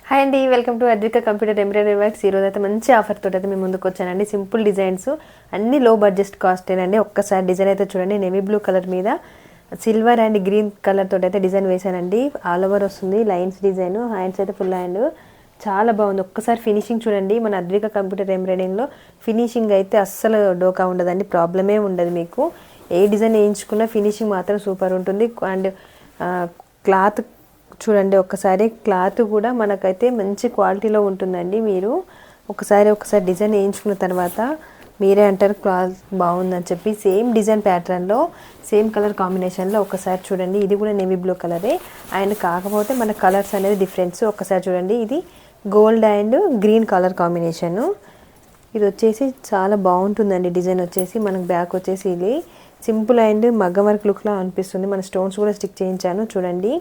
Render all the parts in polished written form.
Hi అండి, welcome to Advika computer embroidery works. ఈరోజు అయితే మంచి ఆఫర్ తోటి అయితే మేము ముందుకు వచ్చానండి. సింపుల్ డిజైన్స్ అన్ని లో బడ్జెట్ కాస్టేనండి. ఒక్కసారి డిజైన్ అయితే చూడండి. నేవీ బ్లూ కలర్ మీద సిల్వర్ అండ్ గ్రీన్ కలర్ తోటి అయితే డిజైన్ వేసానండి. ఆల్ ఓవర్ వస్తుంది లైన్స్ డిజైన్. హ్యాండ్స్ అయితే ఫుల్ హ్యాండ్ చాలా బాగుంది. ఒక్కసారి ఫినిషింగ్ చూడండి. మన అద్విక కంప్యూటర్ ఎంబ్రాయిడరింగ్లో ఫినిషింగ్ అయితే అస్సలు డోకా ఉండదండి, ప్రాబ్లమే ఉండదు. మీకు ఏ డిజైన్ వేయించుకున్నా ఫినిషింగ్ మాత్రం సూపర్ ఉంటుంది. అండ్ క్లాత్ చూడండి, ఒక్కసారి క్లాత్ కూడా మనకైతే మంచి క్వాలిటీలో ఉంటుందండి. మీరు ఒకసారి డిజైన్ వేయించుకున్న తర్వాత మీరే అంటారు క్లాత్ బాగుందని చెప్పి. సేమ్ డిజైన్ ప్యాటర్న్లో సేమ్ కలర్ కాంబినేషన్లో ఒకసారి చూడండి. ఇది కూడా నేవీ బ్లూ కలరే అండ్ కాకపోతే మన కలర్స్ అనేది డిఫరెన్స్. ఒకసారి చూడండి, ఇది gold and green colour combination. ఇది వచ్చేసి చాలా బాగుంటుందండి. డిజైన్ వచ్చేసి మనకు బ్యాక్ వచ్చేసి ఇది సింపుల్ అండ్ మగ్గం వర్క్ లుక్లా అనిపిస్తుంది. మన స్టోన్స్ కూడా స్టిక్ చేయించాను చూడండి.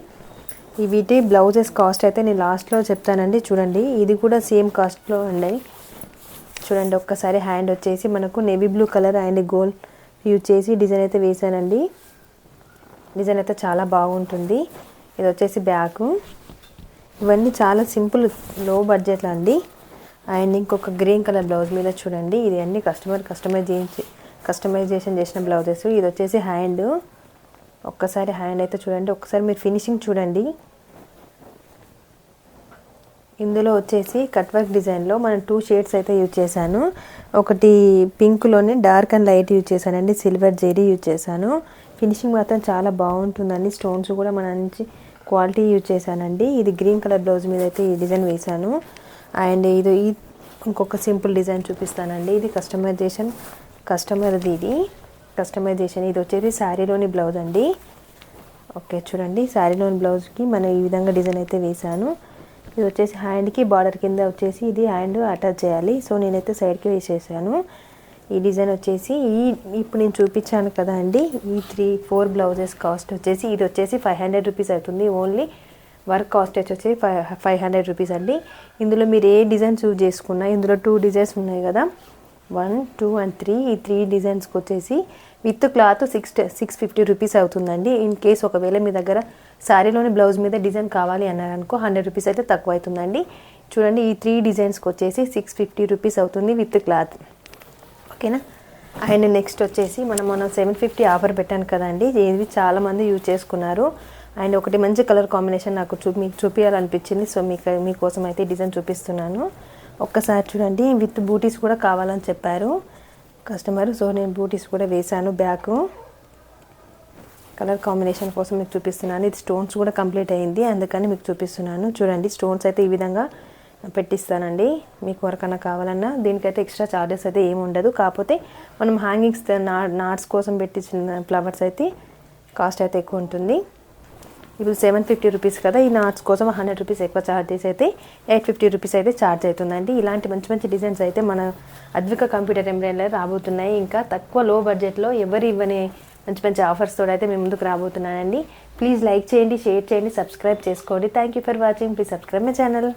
ఈ వీటి బ్లౌజెస్ కాస్ట్ అయితే నేను లాస్ట్లో చెప్తానండి. చూడండి, ఇది కూడా సేమ్ కాస్ట్లో అండి. చూడండి, ఒక్కసారి హ్యాండ్ వచ్చేసి మనకు navy blue colour and gold use చేసి డిజైన్ అయితే వేసానండి. డిజైన్ అయితే చాలా బాగుంటుంది. ఇది వచ్చేసి బ్యాక్. ఇవన్నీ చాలా సింపుల్ లో బడ్జెట్లో అండి. అండ్ ఇంకొక గ్రీన్ కలర్ బ్లౌజ్ మీద చూడండి, ఇది అన్ని కస్టమైజేషన్ చేసిన బ్లౌజెస్. ఇది వచ్చేసి హ్యాండ్. ఒక్కసారి హ్యాండ్ అయితే చూడండి. ఒక్కసారి మీరు ఫినిషింగ్ చూడండి. ఇందులో వచ్చేసి కట్ వర్క్ డిజైన్లో మనం 2 షేడ్స్ అయితే యూజ్ చేశాను. ఒకటి పింక్లోనే డార్క్ అండ్ లైట్ యూజ్ చేశానండి. సిల్వర్ జెరీ యూజ్ చేశాను. ఫినిషింగ్ మాత్రం చాలా బాగుంటుందండి. స్టోన్స్ కూడా మంచి క్వాలిటీ యూజ్ చేశానండి. ఇది గ్రీన్ కలర్ బ్లౌజ్ మీద అయితే ఈ డిజైన్ వేశాను. అండ్ ఇది ఇంకొక సింపుల్ డిజైన్ చూపిస్తానండి. ఇది కస్టమైజేషన్. ఇది వచ్చేసి శారీలోని బ్లౌజ్ అండి. ఓకే చూడండి, శారీలోని బ్లౌజ్కి మనం ఈ విధంగా డిజైన్ అయితే వేశాను. ఇది వచ్చేసి హ్యాండ్కి బార్డర్ కింద వచ్చేసి ఇది హ్యాండ్ అటాచ్ చేయాలి. సో నేనైతే సైడ్కి వేసేసాను. ఈ డిజైన్ వచ్చేసి ఇప్పుడు నేను చూపించాను కదా అండి, ఈ 3-4 బ్లౌజెస్ కాస్ట్ వచ్చేసి ఇది వచ్చేసి 500 రూపీస్ అవుతుంది. ఓన్లీ వర్క్ కాస్ట్ వచ్చేసి 500 రూపీస్ అండి. ఇందులో మీరు ఏ డిజైన్ చూస్ చేసుకున్నా, ఇందులో 2 డిజైన్స్ ఉన్నాయి కదా, 1, 2 and 3. ఈ 3 డిజైన్స్కి వచ్చేసి విత్ క్లాత్ 650 రూపీస్ అవుతుందండి. ఇన్ కేస్ ఒకవేళ మీ దగ్గర శారీలోని బ్లౌజ్ మీద డిజైన్ కావాలి అన్నారనుకో 100 రూపీస్ అయితే తక్కువ అవుతుందండి. చూడండి, ఈ 3 డిజైన్స్కి వచ్చేసి 650 రూపీస్ అవుతుంది విత్ క్లాత్. ఓకేనా. అండ్ నెక్స్ట్ వచ్చేసి మనం 750 ఆఫర్ పెట్టాను కదండి. ఇది చాలామంది యూజ్ చేసుకున్నారు. అండ్ ఒకటి మంచి కలర్ కాంబినేషన్ నాకు మీకు చూపించాలనిపించింది. సో మీకోసం అయితే డిజైన్ చూపిస్తున్నాను. ఒక్కసారి చూడండి, విత్ బూటీస్ కూడా కావాలని చెప్పారు కస్టమర్. సో నేను బూటీస్ కూడా వేశాను. బ్యాక్ కలర్ కాంబినేషన్ కోసం మీకు చూపిస్తున్నాను. ఇది స్టోన్స్ కూడా కంప్లీట్ అయ్యింది, అందుకని మీకు చూపిస్తున్నాను. చూడండి, స్టోన్స్ అయితే ఈ విధంగా పెట్టిస్తానండి. మీకు వరకన్నా కావాలన్నా దీనికైతే ఎక్స్ట్రా ఛార్జెస్ అయితే ఏమి ఉండదు. కాకపోతే మనం హ్యాంగింగ్స్ నాట్స్ కోసం పెట్టించిన ఫ్లవర్స్ అయితే కాస్ట్ అయితే ఎక్కువ ఉంటుంది. ఇప్పుడు 750 రూపీస్ కదా, ఈ నాట్స్ కోసం 100 రూపీస్ ఎక్కువ ఛార్జెస్ అయితే 850 రూపీస్ అయితే ఛార్జ్ అవుతుందండి. ఇలాంటి మంచి డిజైన్స్ అయితే మన అద్విక కంప్యూటర్ ఎంబ్రాయిడరీలో రాబోతున్నాయి. ఇంకా తక్కువ లో బడ్జెట్లో ఎవరు ఇవ్వని మంచి ఆఫర్స్ తోటి అయితే మేము ముందుకు రాబోతున్నానండి. ప్లీజ్ లైక్ చేయండి, షేర్ చేయండి, సబ్స్క్రైబ్ చేసుకోండి. Thank you for watching. Please subscribe my channel.